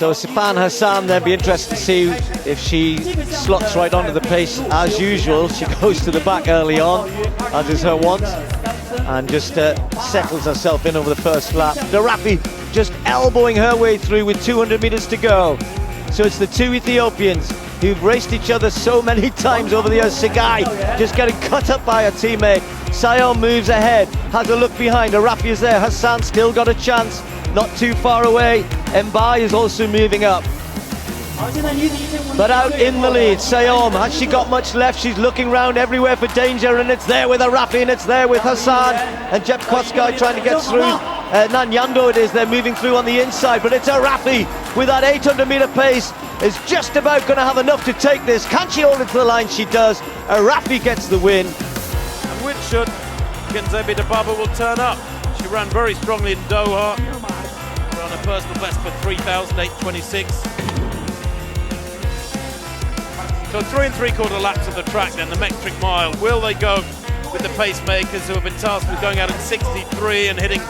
So Sifan Hassan, then be interested to see if she slots right onto the pace as usual. She goes to the back early on, as is her wont, and just settles herself in over the first lap. Darafi just elbowing her way through with 200 meters to go. So it's the two Ethiopians who've raced each other so many times over the years. Segai just getting cut up by her teammate. Sion moves ahead, has a look behind. Darafi is there. Hassan still got a chance, not too far away. Mbai is also moving up. But out in the lead, Sayom, has she got much left? She's looking round everywhere for danger, and it's there with Darafi, and it's there with Hassan. And Jeb Kotskai trying to get through. Nanyando it is, they're moving through on the inside, but it's Darafi with that 800 meter pace, is just about going to have enough to take this. Can she hold it to the line? She does. Darafi gets the win. And which should Genzebi Dibaba will turn up. She ran very strongly in Doha. Ran a personal best for 3,826. So 3 3/4 laps of the track then, the metric mile. Will they go with the pacemakers who have been tasked with going out in 63 and hitting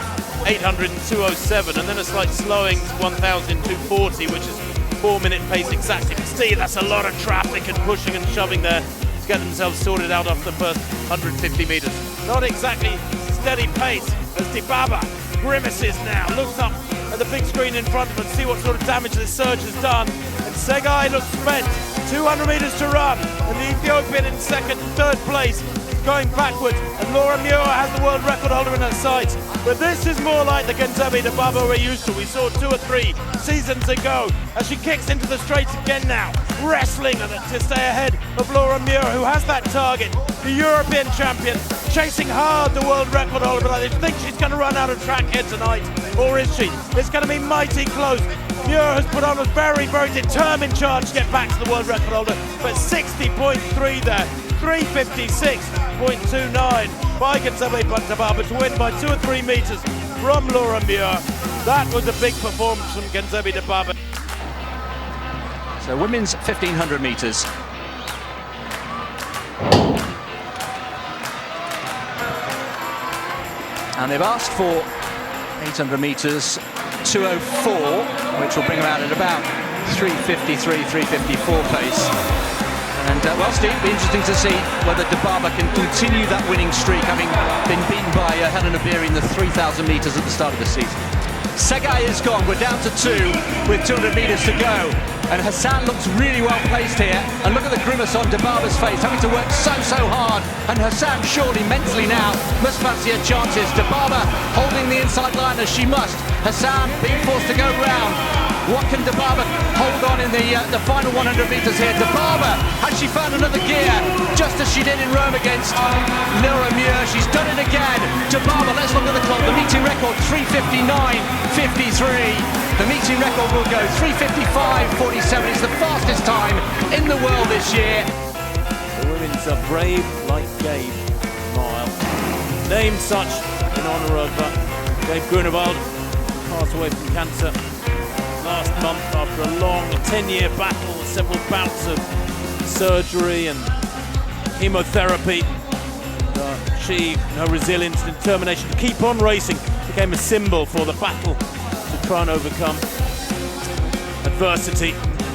800 and 207, and then a slight slowing to 1,240, which is 4-minute pace exactly. But see, that's a lot of traffic and pushing and shoving there to get themselves sorted out after the first 150 meters. Not exactly steady pace as Dibaba grimaces now, looks up at the big screen in front of her to see what sort of damage this surge has done. And Segai looks spent. 200 meters to run, and the Ethiopian in second and third place going backwards, and Laura Muir has the world record holder in her sights. But this is more like the Genzebi Dibaba we're used to. We saw 2 or 3 seasons ago as she kicks into the straights again now, wrestling to stay ahead of Laura Muir, who has that target, the European champion, chasing hard the world record holder. But I think she's going to run out of track here tonight, or is she? It's going to be mighty close. Muir has put on a very, very determined charge to get back to the world record holder, but 60.3 there, 356.29 by Genzebi Dibaba to win by 2 or 3 meters from Laura Muir. That was a big performance from Genzebi Dibaba. So women's 1500 meters. And they've asked for 800 meters 204, which will bring them out at about 353, 354 pace. And well, Steve, it'll be interesting to see whether Dibaba can continue that winning streak, having been beaten by Helena Beery in the 3,000 meters at the start of the season. Segai is gone. We're down to 2 with 200 meters to go. And Hassan looks really well placed here. And look at the grimace on Dibaba's face, having to work so hard. And Hassan surely mentally now must fancy her chances. Dibaba holding the inside line as she must. Hassan being forced to go round. What can Dibaba hold on in the final 100 meters here? Dibaba, has she found another gear? Just as she did in Rome against Laura Muir. She's done it again. Dibaba, let's look at the clock. The meeting record, 3:59.53. The meeting record will go 3:55.47. It's the fastest time in the world this year. The women's are brave like Gabe Mile. Named such in honour of Gabe Grunewald, who passed away from cancer last month after a long 10-year battle, several bouts of surgery and chemotherapy. She, her resilience and determination to keep on racing, became a symbol for the battle to try and overcome adversity.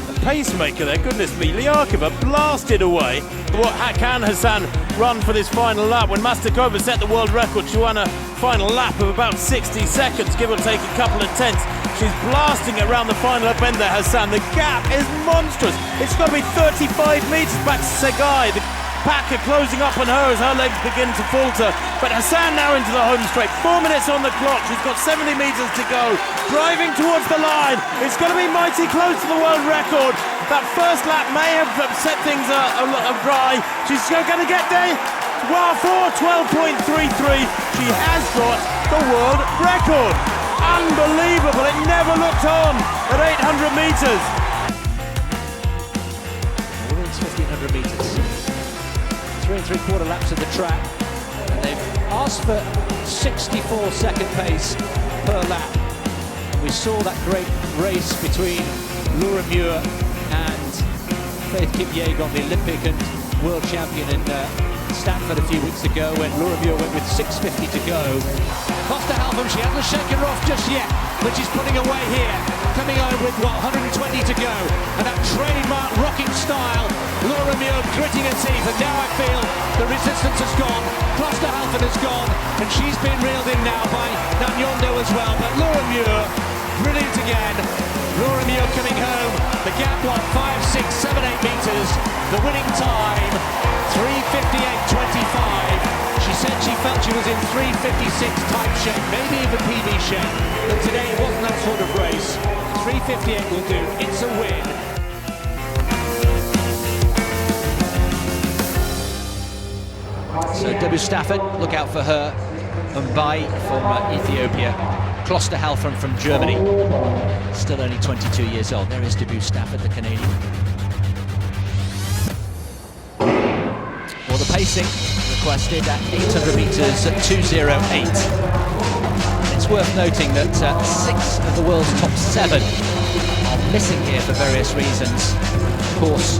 A pacemaker there, goodness me, Liakova blasted away. What can Hassan run for this final lap? When Mastakova set the world record, she won a final lap of about 60 seconds, give or take a couple of tenths. She's blasting it around the final bend there, Hassan. The gap is monstrous. It's got to be 35 meters back to Segai. The pack are closing up on her as her legs begin to falter. But Hassan now into the home straight. 4 minutes on the clock. She's got 70 meters to go. Driving towards the line. It's going to be mighty close to the world record. That first lap may have set things awry. She's going to get there. Wow, 4:12.33. She has got the world record. Unbelievable. It never looked on at 800 meters. Women's 1500 meters. 3 3/4 laps of the track. And they've asked for 64-second pace per lap. And we saw that great race between Laura Muir and Faith Kipyegon, the Olympic and world champion in Stanford a few weeks ago, when Laura Muir went with 6:50 to go. Costa Halfam, she hasn't shaken her off just yet, but she's putting away here. coming home with, 120 to go. And that trademark rocking style, Laura Muir gritting her teeth. And now I feel the resistance has gone. Klosterhalfen has gone. And she's been reeled in now by Nanyondo as well. But Laura Muir, brilliant again. Laura Muir coming home. The gap, 5, 6, 7, 8 metres. The winning time, 3:58.25. She said she felt she was in 3:56 type shape, maybe even PB shape. But today it wasn't that sort of race. 3:58 will do. It's a win. So Debu Stafford, look out for her. Mumbai from Ethiopia. Klosterhalfen from Germany. Still only 22 years old. There is Debu Stafford, the Canadian. Well, the pacing requested at 800 metres at 2:08. It's worth noting that 6 of the world's top 7 are missing here for various reasons. Of course,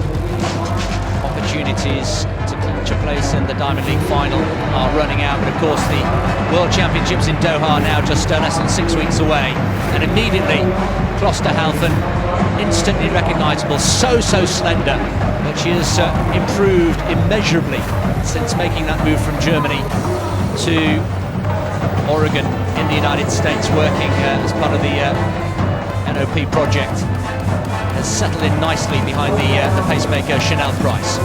opportunities to clinch a place in the Diamond League final are running out, but of course the World Championships in Doha are now just less than 6 weeks away, and immediately Klosterhalfen, instantly recognisable, so slender, but she has improved immeasurably since making that move from Germany to Oregon in the United States, working as part of the NOP project. Has settled in nicely behind the pacemaker Chanel Price.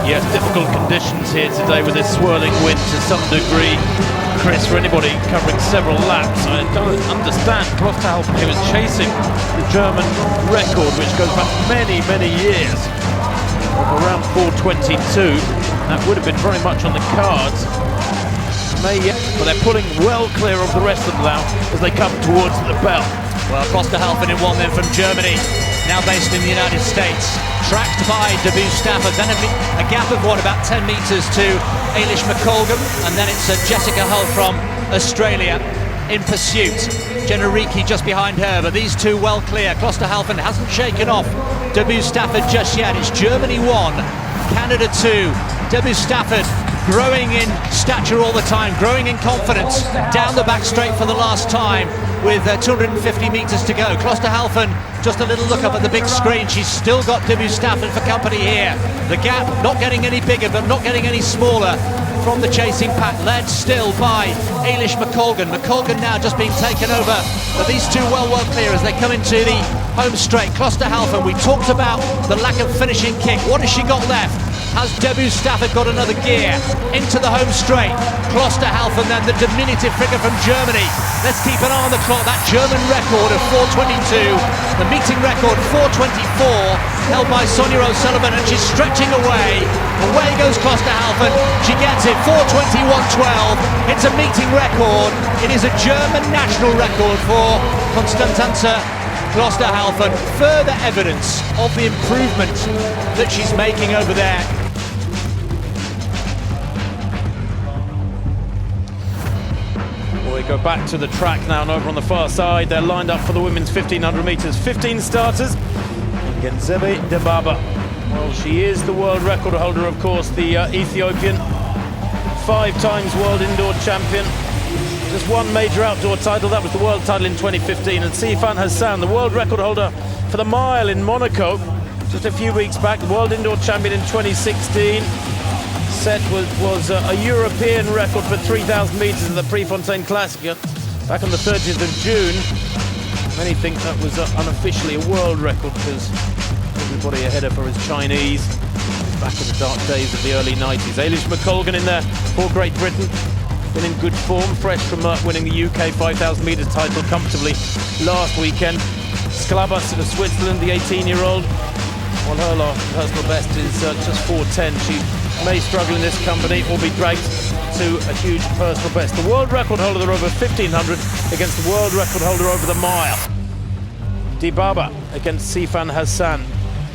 Yes, difficult conditions here today with this swirling wind to some degree. Chris, for anybody covering several laps, I don't understand. Klosterhalfen, who was chasing the German record, which goes back many years, of around 4:22. That would have been very much on the cards. But they're pulling well clear of the rest of them now as they come towards the bell. Well, Klosterhalfen in one then from Germany, now based in the United States. Tracked by Debu Stafford, then a gap of about 10 metres to Ailish McColgan, and then it's Jessica Hull from Australia in pursuit. Jenna Reiki just behind her, but these two well clear. Klosterhalfen hasn't shaken off Debu Stafford just yet. It's Germany 1, Canada 2. Debu Stafford growing in stature all the time, growing in confidence, down the back straight for the last time with 250 metres to go. Klosterhalfen, just a little look up at the big screen. She's still got Debu Stafford for company here. The gap not getting any bigger, but not getting any smaller from the chasing pack, led still by Ailish McColgan. McColgan now just being taken over, but these two well clear as they come into the home straight. Klosterhalfen, we talked about the lack of finishing kick. What has she got left? Has Debu Stafford got another gear into the home straight? Klosterhalfen then, the diminutive figure from Germany. Let's keep an eye on the clock. That German record of 4:22, the meeting record 4:24, held by Sonia O'Sullivan, and she's stretching away. Away goes Klosterhalfen. She gets it, 4:21.12. It's a meeting record. It is a German national record for Konstanze Klosterhalfen. Further evidence of the improvement that she's making over there. We go back to the track now, and over on the far side they're lined up for the women's 1500 metres. 15 starters. Genzebe Dibaba. Well, she is the world record holder, of course, the Ethiopian. 5 times world indoor champion. Just one major outdoor title, that was the world title in 2015. And Sifan Hassan, the world record holder for the mile in Monaco just a few weeks back, the world indoor champion in 2016. Set was a European record for 3,000 metres at the Prefontaine Classic back on the 30th of June. Many think that was unofficially a world record because everybody ahead of her is Chinese back in the dark days of the early 90s. Ailish McColgan in there for Great Britain. Been in good form, fresh from winning the UK 5,000 metres title comfortably last weekend. Sklabas of Switzerland, the 18-year-old. Well, her last personal best is just 4:10. She may struggle in this company or be dragged to a huge personal best. The world record holder over 1,500 against the world record holder over the mile. Dibaba against Sifan Hassan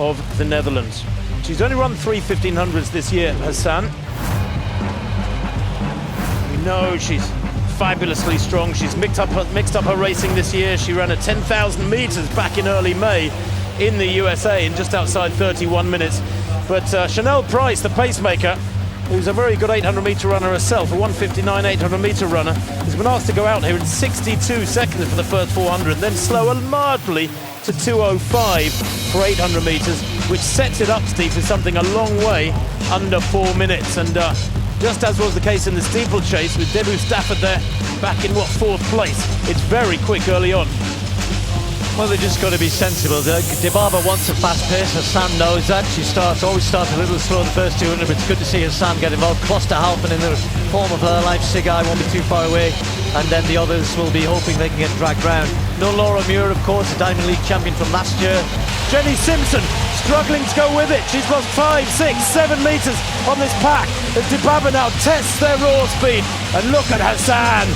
of the Netherlands. She's only run 3 1500s this year, Hassan. We know she's fabulously strong. She's mixed up her racing this year. She ran at 10,000 metres back in early May in the USA in just outside 31 minutes. But Chanel Price, the pacemaker, who's a very good 800-meter runner herself, a 1:59 800-meter runner, has been asked to go out here in 62 seconds for the first 400, then slower mildly to 2:05 for 800 meters, which sets it up, Steve, for something a long way under 4 minutes. And just as was the case in the steeplechase with Debu Stafford there back in, what, 4th place, it's very quick early on. Well, they just got to be sensible. Dibaba wants a fast pace. Hassan knows that. She always starts a little slow the first 200, but it's good to see Hassan get involved. Klosterhalfen in the form of her life. Sigai won't be too far away, and then the others will be hoping they can get dragged round. No Laura Muir, of course, the Diamond League champion from last year. Jenny Simpson struggling to go with it. She's lost 5, 6, 7 meters on this pack as Dibaba now tests their raw speed. And look at Hassan.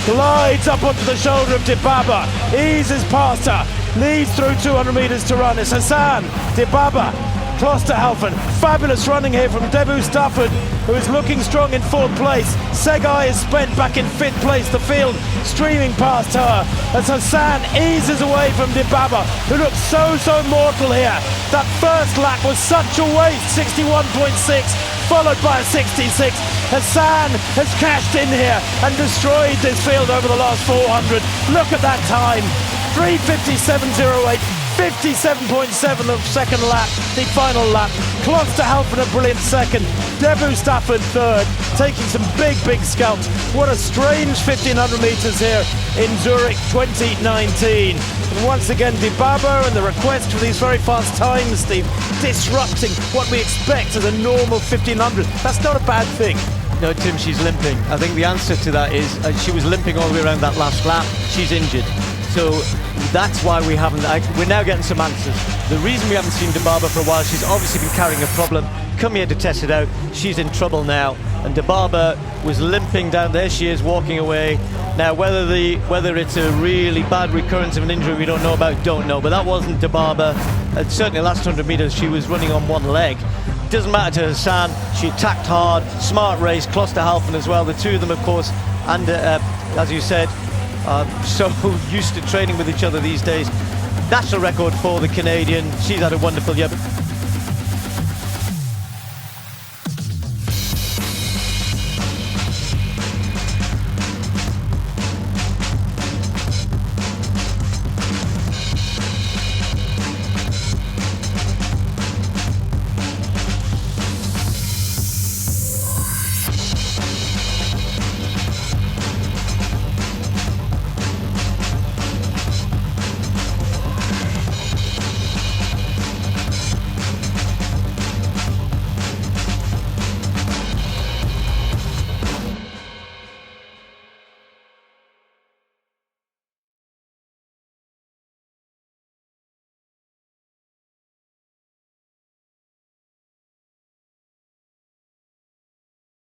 Glides up onto the shoulder of Dibaba, eases past her, leads through 200 meters to run. It's Hassan, Dibaba, Klosterhalfen. Fabulous running here from Debu Stafford, who is looking strong in 4th place. Segai is spent back in 5th place. The field streaming past her as Hassan eases away from Dibaba, who looks so mortal here. That first lap was such a waste, 61.6. followed by a 66. Hassan has cashed in here and destroyed this field over the last 400. Look at that time, 3:57.08, 57.7 the second lap, the final lap. Klosterhalfen a brilliant second, Debu Stafford third, taking some big scalps. What a strange 1500 meters here in Zurich 2019. And once again, Dibaba and the request for these very fast times, Steve, disrupting what we expect as a normal 1500. That's not a bad thing. No, Tim, she's limping. I think the answer to that is she was limping all the way around that last lap. She's injured. So that's why we haven't. We're now getting some answers. The reason we haven't seen Dibaba for a while, she's obviously been carrying a problem. Come here to test it out. She's in trouble now. And Dibaba was limping down. There she is, walking away. Now, whether it's a really bad recurrence of an injury we don't know about, don't know. But that wasn't Dibaba. Certainly the last 100 meters, she was running on one leg. Doesn't matter to Hassan. She attacked hard. Smart race. Klosterhalfen as well. The two of them, of course, and as you said, so used to training with each other these days. National record for the Canadian. She's had a wonderful year.